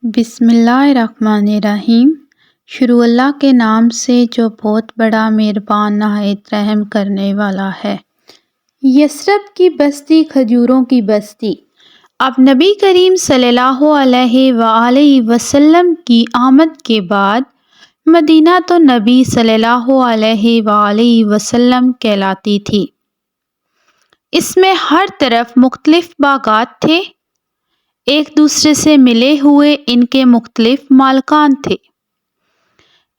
بسم اللہ الرحمن الرحیم۔ شروع اللہ کے نام سے جو بہت بڑا مہربان نہایت رحم کرنے والا ہے۔ یثرب کی بستی کھجوروں کی بستی۔ اب نبی کریم صلی اللہ علیہ وآلہ وسلم کی آمد کے بعد مدینہ تو نبی صلی اللہ علیہ وآلہ وسلم کہلاتی تھی۔ اس میں ہر طرف مختلف باغات تھے، ایک دوسرے سے ملے ہوئے ان کے مختلف مالکان تھے۔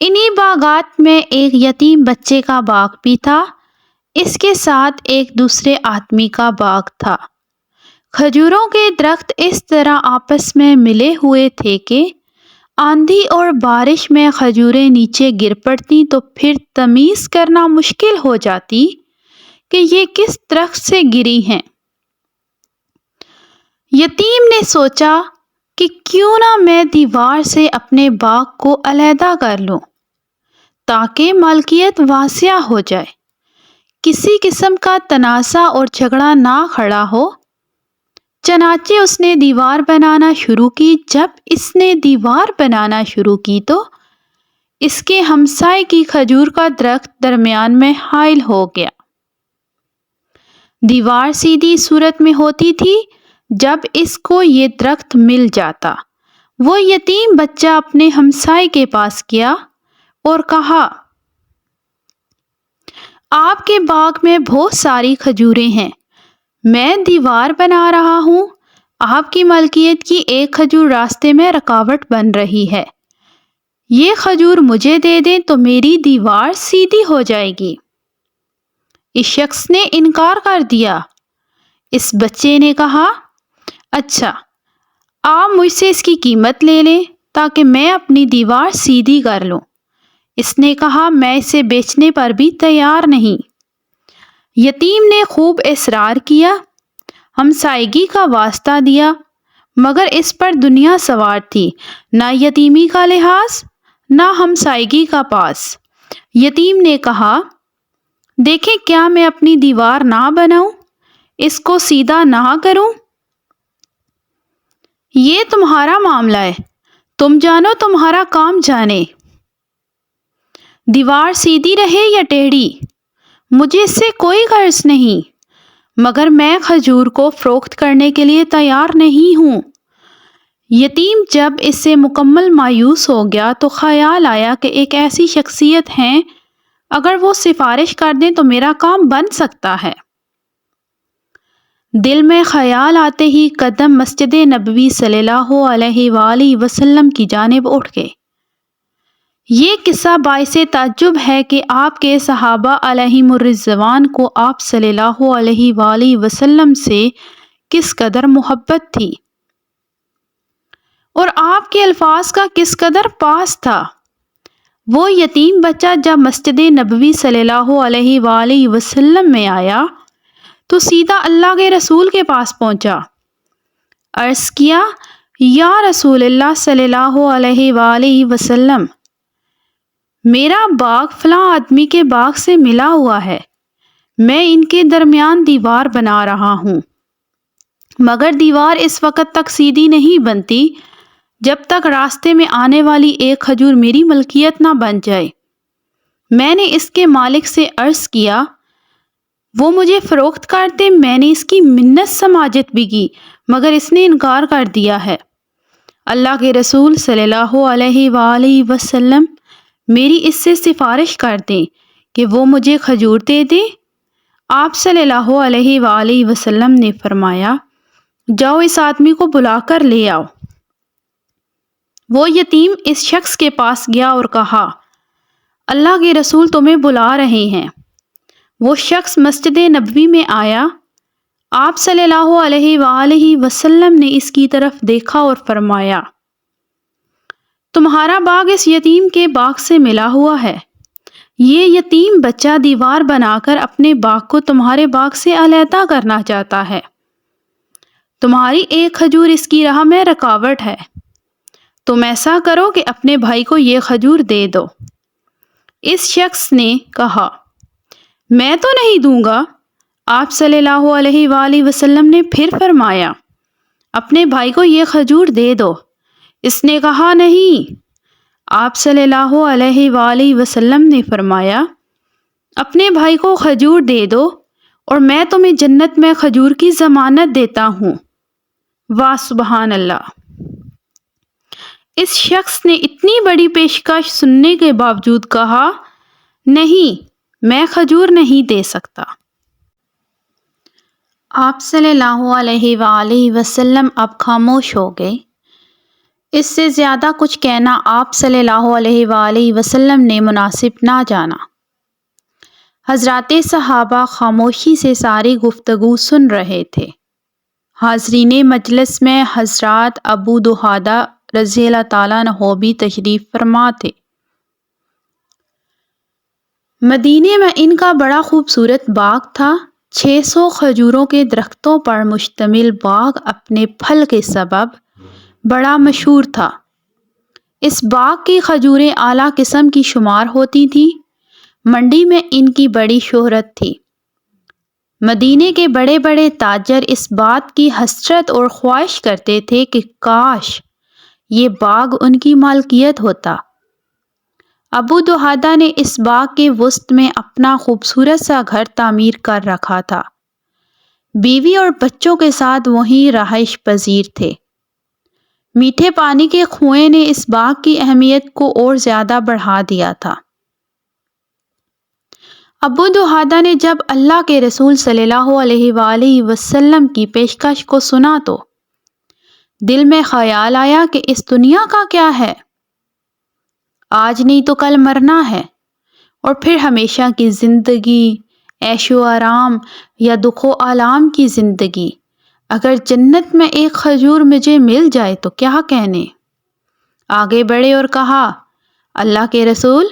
انہی باغات میں ایک یتیم بچے کا باغ بھی تھا، اس کے ساتھ ایک دوسرے آدمی کا باغ تھا۔ کھجوروں کے درخت اس طرح آپس میں ملے ہوئے تھے کہ آندھی اور بارش میں کھجوریں نیچے گر پڑتی تو پھر تمیز کرنا مشکل ہو جاتی کہ یہ کس درخت سے گری ہیں۔ یتیم نے سوچا کہ کیوں نہ میں دیوار سے اپنے باغ کو علیحدہ کر لوں تاکہ ملکیت واسعہ ہو جائے، کسی قسم کا تنازع اور جھگڑا نہ کھڑا ہو۔ چنانچہ اس نے دیوار بنانا شروع کی۔ جب اس نے دیوار بنانا شروع کی تو اس کے ہمسائے کی کھجور کا درخت درمیان میں حائل ہو گیا۔ دیوار سیدھی صورت میں ہوتی تھی۔ جب اس کو یہ درخت مل جاتا، وہ یتیم بچہ اپنے ہمسائے کے پاس گیا اور کہا، آپ کے باغ میں بہت ساری کھجوریں ہیں، میں دیوار بنا رہا ہوں، آپ کی ملکیت کی ایک کھجور راستے میں رکاوٹ بن رہی ہے، یہ کھجور مجھے دے دیں تو میری دیوار سیدھی ہو جائے گی۔ اس شخص نے انکار کر دیا۔ اس بچے نے کہا، اچھا، آپ مجھ سے اس کی قیمت لے لیں تاکہ میں اپنی دیوار سیدھی کر لوں۔ اس نے کہا، میں اسے بیچنے پر بھی تیار نہیں۔ یتیم نے خوب اصرار کیا، ہمسائیگی کا واسطہ دیا، مگر اس پر دنیا سوار تھی، نہ یتیمی کا لحاظ نہ ہمسائیگی کا پاس۔ یتیم نے کہا، دیکھیں کیا میں اپنی دیوار نہ بناؤں، اس کو سیدھا نہ کروں؟ یہ تمہارا معاملہ ہے، تم جانو، تمہارا کام جانے۔ دیوار سیدھی رہے یا ٹیڑھی، مجھے اس سے کوئی غرض نہیں، مگر میں کھجور کو فروخت کرنے کے لیے تیار نہیں ہوں۔ یتیم جب اس سے مکمل مایوس ہو گیا تو خیال آیا کہ ایک ایسی شخصیت ہیں، اگر وہ سفارش کر دیں تو میرا کام بن سکتا ہے۔ دل میں خیال آتے ہی قدم مسجد نبوی صلی اللہ علیہ وآلہ وسلم کی جانب اٹھ گئے۔ یہ قصہ باعث تعجب ہے کہ آپ کے صحابہ علیہم الرضوان کو آپ صلی اللہ علیہ وآلہ وسلم سے کس قدر محبت تھی اور آپ کے الفاظ کا کس قدر پاس تھا۔ وہ یتیم بچہ جب مسجد نبوی صلی اللہ علیہ وآلہ وسلم میں آیا تو سیدھا اللہ کے رسول کے پاس پہنچا، عرض کیا، یا رسول اللہ صلی اللہ علیہ وآلہ وسلم، میرا باغ فلاں آدمی کے باغ سے ملا ہوا ہے، میں ان کے درمیان دیوار بنا رہا ہوں، مگر دیوار اس وقت تک سیدھی نہیں بنتی جب تک راستے میں آنے والی ایک کھجور میری ملکیت نہ بن جائے۔ میں نے اس کے مالک سے عرض کیا، وہ مجھے فروخت کرتے، میں نے اس کی منت سماجت بھی کی، مگر اس نے انکار کر دیا ہے۔ اللہ کے رسول صلی اللہ علیہ وآلہ وسلم میری اس سے سفارش کر دیں کہ وہ مجھے کھجور دے دے۔ آپ صلی اللہ علیہ وآلہ وسلم نے فرمایا، جاؤ اس آدمی کو بلا کر لے آؤ۔ وہ یتیم اس شخص کے پاس گیا اور کہا، اللہ کے رسول تمہیں بلا رہے ہیں۔ وہ شخص مسجد نبوی میں آیا، آپ صلی اللہ علیہ وآلہ وسلم نے اس کی طرف دیکھا اور فرمایا، تمہارا باغ اس یتیم کے باغ سے ملا ہوا ہے، یہ یتیم بچہ دیوار بنا کر اپنے باغ کو تمہارے باغ سے علیحدہ کرنا چاہتا ہے، تمہاری ایک کھجور اس کی راہ میں رکاوٹ ہے، تم ایسا کرو کہ اپنے بھائی کو یہ کھجور دے دو۔ اس شخص نے کہا، میں تو نہیں دوں گا۔ آپ صلی اللہ علیہ وآلہ وسلم نے پھر فرمایا، اپنے بھائی کو یہ کھجور دے دو۔ اس نے کہا نہیں۔ آپ صلی اللہ علیہ وآلہ وسلم نے فرمایا اپنے بھائی کو کھجور دے دو اور میں تمہیں جنت میں کھجور کی ضمانت دیتا ہوں۔ واہ سبحان اللہ! اس شخص نے اتنی بڑی پیشکش سننے کے باوجود کہا نہیں، میں کھجور نہیں دے سکتا۔ آپ صلی اللہ علیہ وآلہ وسلم اب خاموش ہو گئے۔ اس سے زیادہ کچھ کہنا آپ صلی اللہ علیہ وآلہ وسلم نے مناسب نہ جانا۔ حضرات صحابہ خاموشی سے ساری گفتگو سن رہے تھے۔ حاضرین مجلس میں حضرات ابو دحادہ رضی اللہ تعالیٰ عنہ بھی تشریف فرما تھے۔ مدینے میں ان کا بڑا خوبصورت باغ تھا۔ 600 کھجوروں کے درختوں پر مشتمل باغ اپنے پھل کے سبب بڑا مشہور تھا۔ اس باغ کی کھجوریں اعلیٰ قسم کی شمار ہوتی تھیں۔ منڈی میں ان کی بڑی شہرت تھی۔ مدینے کے بڑے بڑے تاجر اس بات کی حسرت اور خواہش کرتے تھے کہ کاش یہ باغ ان کی مالکیت ہوتا۔ ابو دحادہ نے اس باغ کے وسط میں اپنا خوبصورت سا گھر تعمیر کر رکھا تھا۔ بیوی اور بچوں کے ساتھ وہیں رہائش پذیر تھے۔ میٹھے پانی کے کنویں نے اس باغ کی اہمیت کو اور زیادہ بڑھا دیا تھا۔ ابو دحادہ نے جب اللہ کے رسول صلی اللہ علیہ وآلہ وسلم کی پیشکش کو سنا تو دل میں خیال آیا کہ اس دنیا کا کیا ہے؟ آج نہیں تو کل مرنا ہے، اور پھر ہمیشہ کی زندگی، عیش و آرام یا دکھ و آلام کی زندگی۔ اگر جنت میں ایک کھجور مجھے مل جائے تو کیا کہنے؟ آگے بڑھے اور کہا اللہ کے رسول،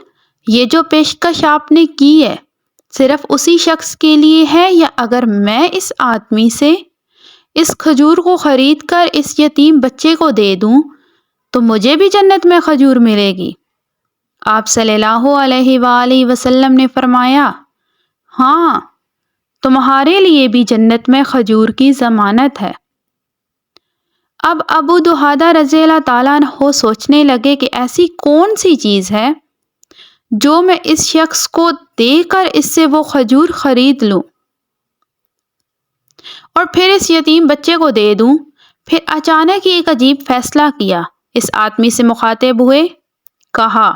یہ جو پیشکش آپ نے کی ہے صرف اسی شخص کے لیے ہے، یا اگر میں اس آدمی سے اس کھجور کو خرید کر اس یتیم بچے کو دے دوں تو مجھے بھی جنت میں کھجور ملے گی؟ آپ صلی اللہ علیہ وآلہ وسلم نے فرمایا ہاں، تمہارے لیے بھی جنت میں کھجور کی ضمانت ہے۔ اب ابو دحادہ رضی اللہ تعالیٰ عنہ سوچنے لگے کہ ایسی کون سی چیز ہے جو میں اس شخص کو دے کر اس سے وہ کھجور خرید لوں اور پھر اس یتیم بچے کو دے دوں۔ پھر اچانک ہی ایک عجیب فیصلہ کیا۔ اس آدمی سے مخاطب ہوئے، کہا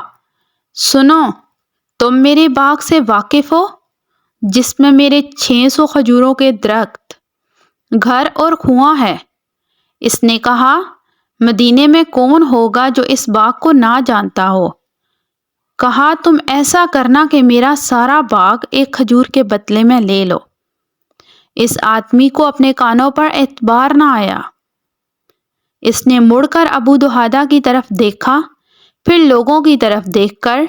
سنو، تم میرے باغ سے واقف ہو جس میں میرے 600 کھجوروں کے درخت، گھر اور کنواں ہے؟ اس نے کہا مدینے میں کون ہوگا جو اس باغ کو نہ جانتا ہو؟ کہا تم ایسا کرنا کہ میرا سارا باغ ایک کھجور کے بدلے میں لے لو۔ اس آدمی کو اپنے کانوں پر اعتبار نہ آیا۔ اس نے مڑ کر ابو دحادہ کی طرف دیکھا، پھر لوگوں کی طرف دیکھ کر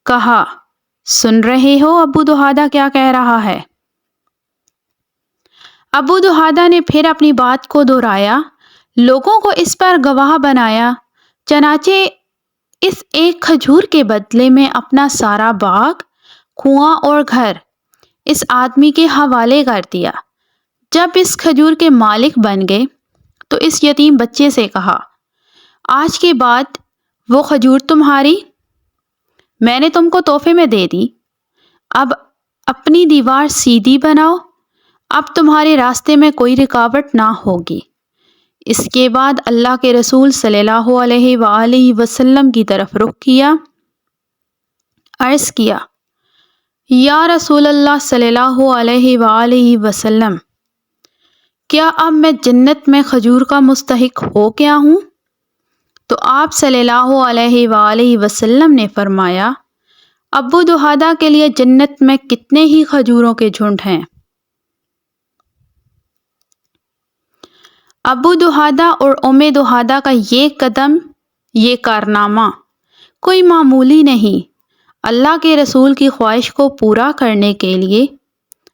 کہا سن رہے ہو ابو دحادہ کیا کہہ رہا ہے؟ ابو دحادہ نے پھر اپنی بات کو دہرایا، لوگوں کو اس پر گواہ بنایا، چنانچہ اس ایک کھجور کے بدلے میں اپنا سارا باغ، کنواں اور گھر اس آدمی کے حوالے کر دیا۔ جب اس کھجور کے مالک بن گئے تو اس یتیم بچے سے کہا آج کے بعد وہ کھجور تمہاری، میں نے تم کو تحفے میں دے دی۔ اب اپنی دیوار سیدھی بناؤ، اب تمہارے راستے میں کوئی رکاوٹ نہ ہوگی۔ اس کے بعد اللہ کے رسول صلی اللہ علیہ وآلہ وسلم کی طرف رخ کیا، عرض کیا یا رسول اللہ صلی اللہ علیہ وآلہ وسلم، کیا اب میں جنت میں کھجور کا مستحق ہو گیا ہوں؟ تو آپ صلی اللہ علیہ وآلہ وسلم نے فرمایا ابو دحادہ کے لیے جنت میں کتنے ہی کھجوروں کے جھنڈ ہیں۔ ابو دحادہ اور دحادہ کا یہ قدم، یہ کارنامہ کوئی معمولی نہیں۔ اللہ کے رسول کی خواہش کو پورا کرنے کے لیے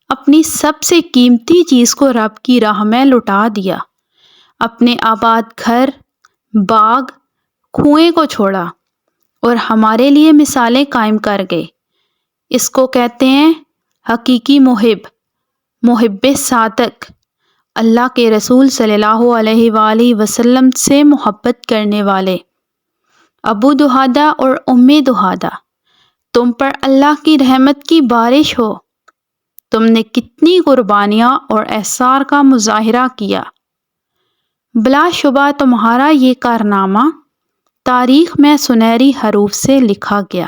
اپنی سب سے قیمتی چیز کو رب کی راہ میں لٹا دیا، اپنے آباد گھر، باغ، کنویں کو چھوڑا اور ہمارے لیے مثالیں قائم کر گئے۔ اس کو کہتے ہیں حقیقی محب، محب صادق، اللہ کے رسول صلی اللہ علیہ وآلہ وسلم سے محبت کرنے والے ابو دحادہ اور ام دحادہ، تم پر اللہ کی رحمت کی بارش ہو، تم نے کتنی قربانیاں اور احسار کا مظاہرہ کیا۔ بلا شبہ تمہارا یہ کارنامہ تاریخ میں سنہری حروف سے لکھا گیا۔